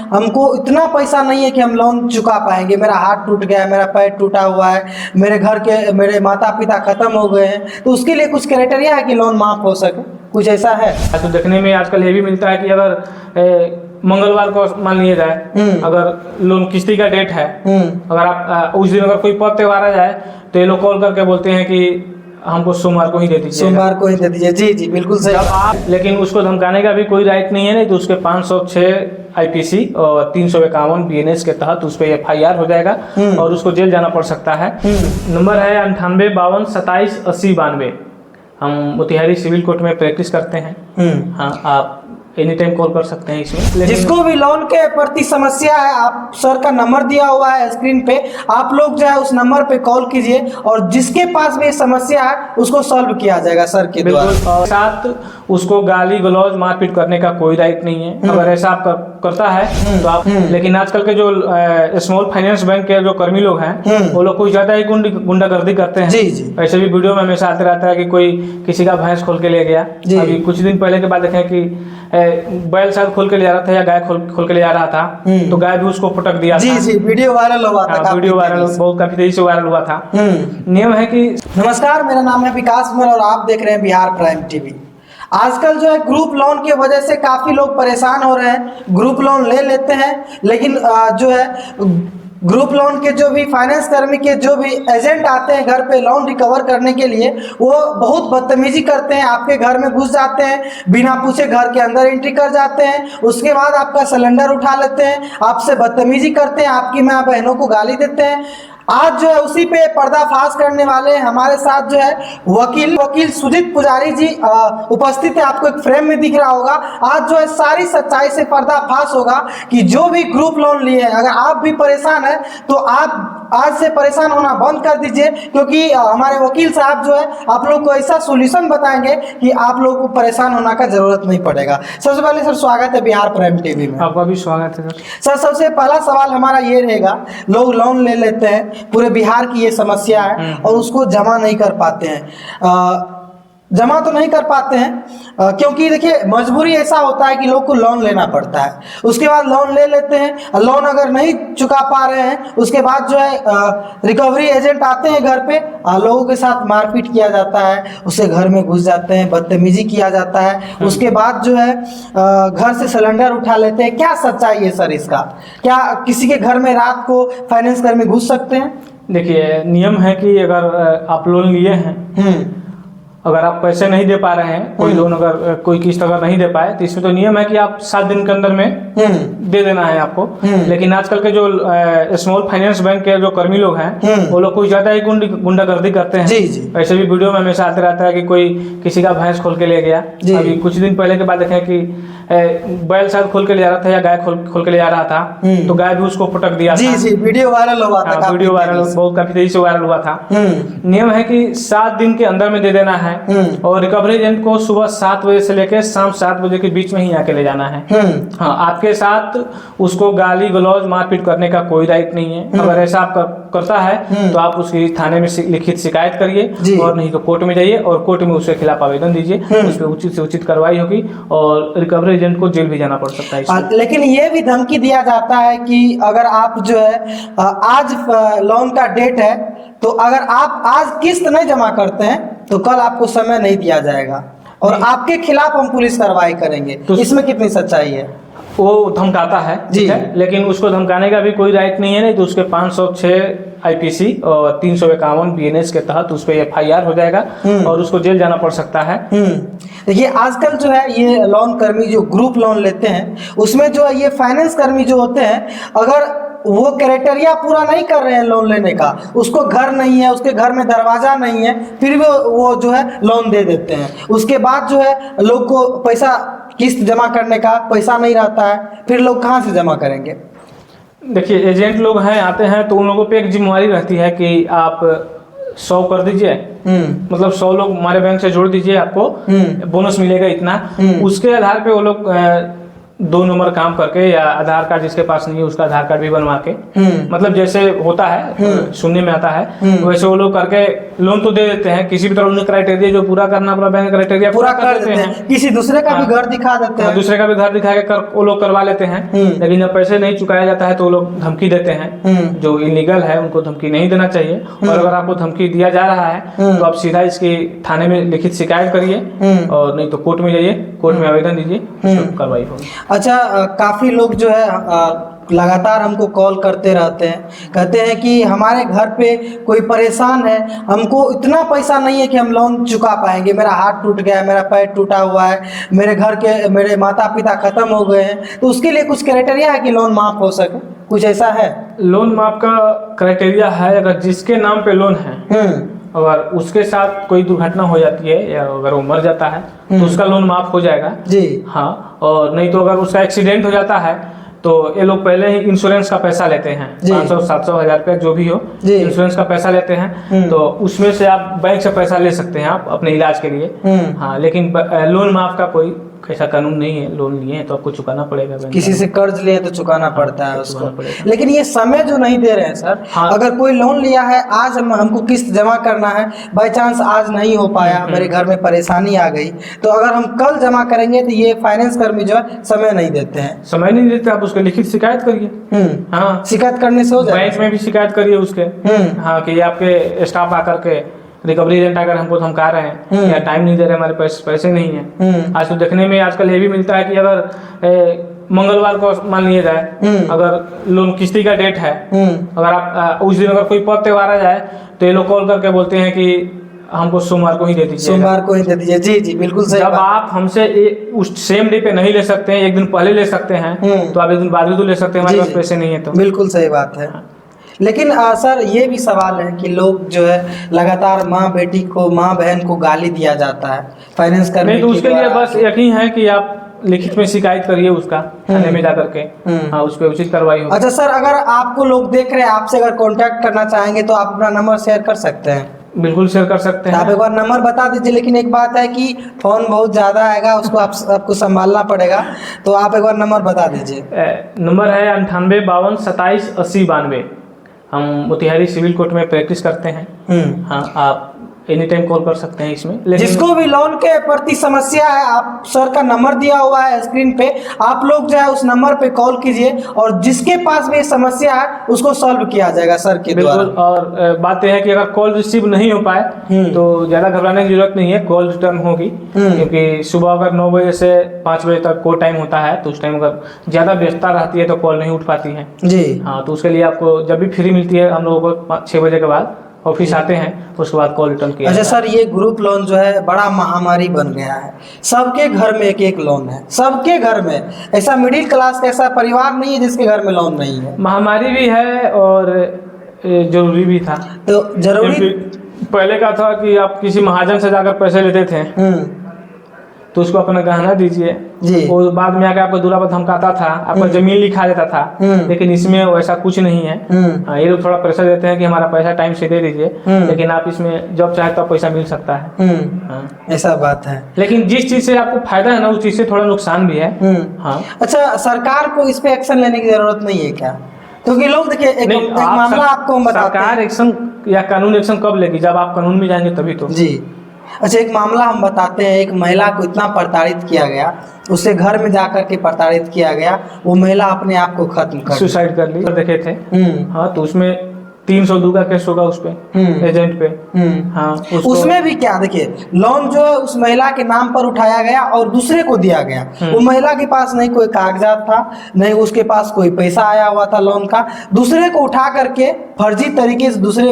हमको इतना पैसा नहीं है कि हम लोन चुका पाएंगे, मेरा हाथ टूट गया है, मेरा पैर टूटा हुआ है, मेरे माता पिता खत्म हो गए हैं, तो उसके लिए कुछ क्राइटेरिया है कि लोन माफ हो सके, कुछ ऐसा है? तो देखने में आजकल ये भी मिलता है कि अगर मंगलवार को मान लिया जाए, अगर लोन किस्ती का डेट है, अगर आप उस दिन अगर कोई पर्व त्योहार आ जाए तो ये लोग कॉल करके बोलते हैं कि हमको सोमवार को ही दे दीजिए, सोमवार को ही दे दीजिए। जी जी बिल्कुल सही। आप लेकिन उसको धमकाने का भी कोई राइट नहीं है, नहीं तो उसके 506 आईपीसी और 351 बीएनएस के तहत उस पर FIR हो जाएगा और उसको जेल जाना पड़ सकता है। नंबर है 98 52 27 80 92। हम मोतिहारी सिविल कोर्ट में प्रैक्टिस करते हैं। हाँ, आप एनी टाइम कॉल कर सकते हैं इसमें। जिसको भी लोन के प्रति समस्या है, आप सर का नंबर दिया हुआ है स्क्रीन पे, आप लोग जो है उस नंबर पे कॉल कीजिए और जिसके पास भी समस्या है उसको सॉल्व किया जाएगा सर के द्वारा। और साथ उसको गाली गलौज मारपीट करने का कोई राइट नहीं है। अगर ऐसा आप करता है तो आप, लेकिन आजकल के जो स्मॉल फाइनेंस बैंक के जो कर्मी लोग हैं वो लोग कुछ ज्यादा ही गुंडागर्दी करते हैं। जी जी। ऐसे भी वीडियो में हमेशा आते रहता है कि कोई किसी का भैंस खोल के ले गया। अभी कुछ दिन पहले के बाद देखें कि बैल शायद खोल के ले जा रहा था या गाय खोल के ले जा रहा था, तो गाय भी उसको पटक दिया। जी जी, वीडियो वायरल हुआ था। वीडियो वायरल बहुत काफी तेजी से वायरल हुआ था। नियम है कि नमस्कार, मेरा नाम है विकास कुमार और आप देख रहे हैं बिहार प्राइम टीवी। आजकल जो है ग्रुप लोन की वजह से काफी लोग परेशान हो रहे हैं। ग्रुप लोन ले लेते हैं लेकिन जो है ग्रुप लोन के जो भी फाइनेंस कर्मी के जो भी एजेंट आते हैं घर पे लोन रिकवर करने के लिए, वो बहुत बदतमीजी करते हैं। आपके घर में घुस जाते हैं, बिना पूछे घर के अंदर एंट्री कर जाते हैं, उसके बाद आपका सिलेंडर उठा लेते हैं, आपसे बदतमीजी करते हैं, आपकी माँ बहनों को गाली देते हैं। आज जो है उसी पे पर्दाफाश करने वाले हमारे साथ जो है वकील सुजीत पुजारी जी उपस्थित है। आपको एक फ्रेम में दिख रहा होगा। आज जो है सारी सच्चाई से पर्दाफाश होगा कि जो भी ग्रुप लोन लिए हैं, अगर आप भी परेशान हैं तो आप आज से परेशान होना बंद कर दीजिए, क्योंकि हमारे वकील साहब जो है आप लोग को ऐसा सोल्यूशन बताएंगे कि आप लोग को परेशान होने का जरूरत नहीं पड़ेगा। सबसे पहले सर स्वागत है बिहार प्राइम टीवी में। आपका भी स्वागत है सर। सबसे पहला सवाल हमारा ये रहेगा, लोग लोन ले लेते हैं, पूरे बिहार की ये समस्या है और उसको जमा नहीं कर पाते हैं। जमा तो नहीं कर पाते हैं क्योंकि देखिए मजबूरी ऐसा होता है कि लोग को लोन लेना पड़ता है। उसके बाद लोन ले लेते हैं, लोन अगर नहीं चुका पा रहे हैं उसके बाद जो है रिकवरी एजेंट आते हैं घर पे, लोगों के साथ मारपीट किया जाता है, उसे घर में घुस जाते हैं, बदतमीजी किया जाता है। उसके बाद जो है घर से सिलेंडर उठा लेते हैं। क्या सच्चाई है सर इसका? क्या किसी के घर में रात को फाइनेंस कर्मी घुस सकते हैं? देखिए नियम है कि अगर आप लोन लिए हैं, अगर आप पैसे नहीं दे पा रहे हैं, कोई लोन अगर कोई किस्त अगर नहीं दे पाए, तो इसमें तो नियम है कि आप 7 दिन के अंदर में दे देना है आपको। लेकिन आजकल के जो स्मॉल फाइनेंस बैंक के जो कर्मी लोग हैं वो लोग कुछ ज्यादा ही गुंडागर्दी करते हैं। जी जी। ऐसे भी वीडियो में हमेशा आते रहता है कि कोई किसी का भैंस खोल के ले गया। अभी कुछ दिन पहले के बाद देखें कि बैल शायद खोल के ले जा रहा था या गाय खोल के ले जा रहा था, तो गाय भी उसको पटक दिया। जी जी, वीडियो वायरल हुआ था। वीडियो वायरल बहुत काफी तेजी से वायरल हुआ था। नियम है कि 7 दिन के अंदर में दे देना है और रिकवरी एजेंट को सुबह 7 बजे से लेकर शाम 7 बजे के बीच में ही आके ले जाना है। हाँ, आपके साथ उसको गाली गलौज मारपीट करने का कोई राइट नहीं है। अगर ऐसा आप करता है तो आप उसकी थाने में लिखित शिकायत करिए और नहीं तो कोर्ट में जाइए और कोर्ट में उसके खिलाफ आवेदन दीजिए। उस पर उचित से उचित कार्रवाई होगी और रिकवरी एजेंट को जेल भी जाना पड़ सकता है। लेकिन ये भी धमकी दिया जाता है कि अगर आप जो है आज लोन का डेट है तो अगर आप आज किस्त नहीं जमा करते हैं तो कल आपको समय नहीं दिया जाएगा और आपके खिलाफ हम पुलिस कार्रवाई करेंगे। तो इसमें कितनी सच्चाई है? वो धमकाता है जी है, लेकिन उसको धमकाने का भी कोई राइट नहीं है, नहीं तो उसके 506 आईपीसी और 351 बीएनएस के तहत उस पर FIR हो जाएगा और उसको जेल जाना पड़ सकता है। देखिए आजकल जो है ये लोन कर्मी जो ग्रुप लोन लेते हैं उसमें जो है ये फाइनेंस कर्मी जो होते हैं, अगर वो क्राइटेरिया पूरा नहीं कर रहे हैं लोन लेने का, उसको घर नहीं है, उसके घर में दरवाजा नहीं है, फिर भी वो जो है लोन दे देते हैं। उसके बाद जो है लोग को पैसा किस्त जमा करने का पैसा नहीं रहता है, फिर लोग कहाँ से जमा करेंगे? देखिए एजेंट लोग हैं आते हैं तो उन लोगों पे एक जिम्मेवारी रहती है कि आप 100 कर दीजिए, मतलब 100 लोग हमारे बैंक से जोड़ दीजिए, आपको बोनस मिलेगा इतना। उसके आधार पे वो लोग 2 नंबर काम करके या आधार कार्ड जिसके पास नहीं है उसका आधार कार्ड भी बनवा के, मतलब जैसे होता है सुनने में आता है वैसे वो लोग करके लोन तो दे देते हैं। किसी भी तरह उन्हें क्राइटेरिया जो पूरा करना पड़ा बैंक क्राइटेरिया पूरा कर देते हैं। किसी दूसरे का भी घर दिखा देते हैं, दूसरे का भी घर दिखा के वो लोग करवा लेते हैं। लेकिन जब पैसे नहीं चुकाया जाता है तो वो लोग धमकी देते हैं, जो इलीगल है उनको धमकी नहीं देना चाहिए। और अगर आपको धमकी दिया जा रहा है तो आप सीधा इसकी थाने में लिखित शिकायत करिए, और नहीं तो कोर्ट में जाइए, कोर्ट में आवेदन दीजिए, कार्रवाई होगी। अच्छा, काफी लोग जो है लगातार हमको कॉल करते रहते हैं, कहते हैं कि हमारे घर पे कोई परेशान है, हमको इतना पैसा नहीं है कि हम लोन चुका पाएंगे, मेरा हाथ टूट गया है, मेरा पैर टूटा हुआ है, मेरे घर के मेरे माता पिता खत्म हो गए हैं, तो उसके लिए कुछ क्राइटेरिया है कि लोन माफ हो सके, कुछ ऐसा है? लोन माफ का क्राइटेरिया है, अगर जिसके नाम पे लोन है अगर उसके साथ कोई दुर्घटना हो जाती है या अगर वो मर जाता है तो उसका लोन माफ हो जाएगा जी। हाँ, और नहीं तो अगर उसका एक्सीडेंट हो जाता है तो ये लोग पहले ही इंश्योरेंस का पैसा लेते हैं, 500-700 रुपया जो भी हो, इंश्योरेंस का पैसा लेते हैं। तो उसमें से आप बैंक से पैसा ले सकते हैं आप अपने इलाज के लिए। हाँ, लेकिन लोन माफ का कोई ऐसा कानून नहीं है। लोन लिए हैं तो आपको चुकाना पड़ेगा, किसी से कर्ज लिए तो चुकाना पड़ता है उसको। लेकिन ये समय जो नहीं दे रहे हैं सर, अगर कोई लोन लिया है, आज हमको किस्त जमा करना है, बाई चांस आज नहीं हो पाया, मेरे घर में परेशानी आ गई, तो अगर हम कल जमा करेंगे तो ये फाइनेंस कर्मी जो है समय नहीं देते हैं। समय नहीं देते, आप उसके लिखित शिकायत करिए। हाँ, शिकायत करने से हो जाए, बैंक में भी शिकायत करिए उसके। हाँ, कि आपके स्टाफ आकर के रिकवरी एजेंट अगर हमको धमका रहे हैं या टाइम नहीं दे रहे, हमारे पैसे नहीं है। आज तो देखने में आजकल ये भी मिलता है कि अगर मंगलवार को मान लिया जाए, अगर लोन किस्ती का डेट है, अगर आप उस दिन अगर कोई पर्व त्योहार आ जाए तो ये लोग कॉल करके बोलते हैं कि हमको सोमवार को ही दे दीजिए, सोमवार को ही दे दीजिए। जी जी, बिल्कुल सही। जब आप हमसे उस सेम डे पे नहीं ले सकते हैं, एक दिन पहले ले सकते हैं, तो आप एक दिन बाद भी तो ले सकते हैं, हमारे पास पैसे नहीं है तो। बिल्कुल सही बात है। लेकिन सर ये भी सवाल है कि लोग जो है लगातार माँ बेटी को, माँ बहन को गाली दिया जाता है फाइनेंस करने नहीं, तो उसके लिए बस यकीन है कि आप लिखित में शिकायत करिए उसका थाने में जाकर के। हाँ, उस पर उचित कार्रवाई होगी। अच्छा सर, अगर आपको लोग देख रहे हैं, आपसे अगर कांटेक्ट करना चाहेंगे तो आप अपना नंबर शेयर कर सकते हैं? बिल्कुल शेयर कर सकते हैं। आप एक बार नंबर बता दीजिए। लेकिन एक बात है कि फोन बहुत ज़्यादा आएगा, उसको आपको संभालना पड़ेगा, तो आप एक बार नंबर बता दीजिए। नंबर है 98 52 27 80 92। हम मोतिहारी सिविल कोर्ट में प्रैक्टिस करते हैं। हाँ, आप एनी टाइम कॉल कर सकते हैं इसमें। जिसको भी लोन के प्रति समस्या है, आप सर का नंबर दिया हुआ है स्क्रीन पे, आप लोग जो है उस नंबर पे कॉल कीजिए, और जिसके पास भी समस्या है उसको सॉल्व किया जाएगा सर के द्वारा। और बात यह है कि अगर कॉल रिसीव नहीं हो पाए तो ज़्यादा घबराने की जरूरत नहीं है, कॉल रिटर्न होगी। क्योंकि सुबह अगर 9 बजे से 5 बजे तक कोई टाइम होता है, तो उस टाइम अगर ज़्यादा व्यस्तता रहती है तो कॉल नहीं उठ पाती है जी। हाँ, तो उसके लिए आपको जब भी फ्री मिलती है, हम लोगों को 6 बजे के बाद ऑफिस आते हैं, उसके बाद कॉल रिटर्न किया। अच्छा सर, ये ग्रुप लोन जो है बड़ा महामारी बन गया है, सबके घर में एक एक लोन है, सबके घर में। ऐसा मिडिल क्लास का ऐसा परिवार नहीं है जिसके घर में लोन नहीं है। महामारी भी है और जरूरी भी था। तो जरूरी पहले का था कि आप किसी महाजन से जाकर पैसे लेते थे तो उसको अपना गहना दीजिए जी, और बाद में आकर आपको दूल्हा पर धमकाता था, आपका जमीन लिखा देता था। लेकिन इसमें वैसा कुछ नहीं है। ये लोग थोड़ा प्रेशर देते हैं कि हमारा पैसा टाइम से दे दीजिए, लेकिन आप इसमें जब चाहे तब पैसा मिल सकता है। ऐसा बात है। लेकिन जिस चीज से आपको फायदा है ना, उस चीज से थोड़ा नुकसान भी है। हाँ। अच्छा, सरकार को इस पे एक्शन लेने की जरूरत नहीं है क्या? क्योंकि लोग देखिए, एक मामला आपको हम बताते हैं। सरकार एक्शन या कानून एक्शन कब लेगी? जब आप कानून में जाएंगे तभी तो। जी। अच्छा, एक मामला हम बताते हैं। एक महिला को इतना प्रताड़ित किया गया, उसे घर में जाकर के प्रताड़ित किया गया, वो महिला अपने आप को खत्म कर सुसाइड कर ली, देखे थे। हाँ, तो उसमें 302 का केस होगा उस पे, एजेंट पे। हाँ, उसमें भी क्या देखिए, लोन जो है उस महिला के नाम पर उठाया गया और दूसरे को दिया गया। वो महिला के पास नहीं कोई कागजात था, नहीं उसके पास कोई पैसा आया हुआ था लोन का, दूसरे को उठा करके फर्जी तरीके से दूसरे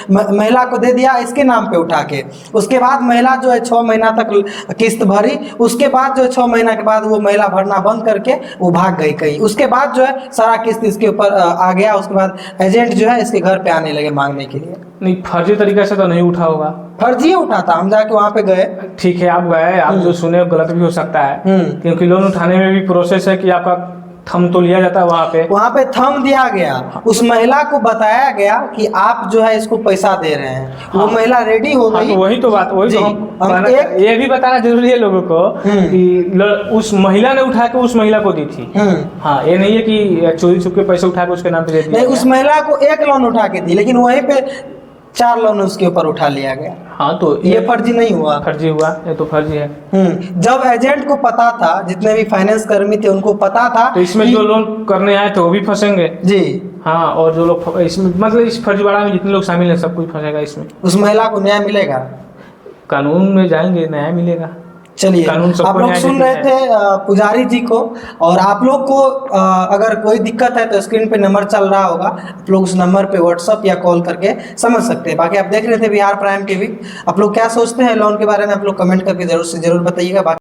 महिला को दे दिया, इसके नाम पे उठा के। उसके बाद महिला जो है 6 महीना तक किस्त भरी, उसके बाद जो है 6 महीना के बाद वो महिला भरना बंद करके वो भाग गई कहीं। उसके बाद जो है सारा किस्त इसके ऊपर आ गया। उसके बाद एजेंट जो है इसके घर पे आने लगे मांगने के लिए। नहीं, फर्जी तरीके से तो नहीं उठा होगा। फर्जी उठा था, हम जाके वहाँ पे गए। ठीक है, आप गए, आप जो सुने गलत भी हो सकता है, क्योंकि लोन उठाने में भी प्रोसेस है कि आपका थम तो लिया जाता है वहाँ पे थंब दिया गया, उस महिला को बताया गया कि आप जो है इसको पैसा दे रहे हैं, वो महिला रेडी हो हाँ, गई। तो वही तो बात, वही जी, तो हम ये भी बताना जरूरी है लोगों को कि उस महिला ने उठा के उस महिला को दी थी। हाँ, ये नहीं है कि चोरी छुप के पैसे उठा के उसके नाम पे दे दिया। नहीं, उस महिला को एक लोन उठा के दी, लेकिन वहीं पे 4 लोन उसके ऊपर उठा लिया गया। हाँ, तो ये फर्जी नहीं हुआ? फर्जी हुआ, ये तो फर्जी है। जब एजेंट को पता था, जितने भी फाइनेंस कर्मी थे उनको पता था, तो इसमें जो लोन करने आए थे वो भी फंसेंगे जी। हाँ, और जो लोग इसमें मतलब इस फर्जीवाड़ा में जितने लोग शामिल हैं सब कुछ फंसेगा इसमें। उस महिला को न्याय मिलेगा? कानून में जाएंगे, न्याय मिलेगा। चलिए, आप लोग सुन रहे थे पुजारी जी को, और आप लोग को अगर कोई दिक्कत है तो स्क्रीन पे नंबर चल रहा होगा, आप लोग उस नंबर पे व्हाट्सअप या कॉल करके समझ सकते हैं। बाकी आप देख रहे थे बिहार प्राइम टीवी। आप लोग क्या सोचते हैं लोन के बारे में, आप लोग कमेंट करके जरूर से जरूर बताइएगा।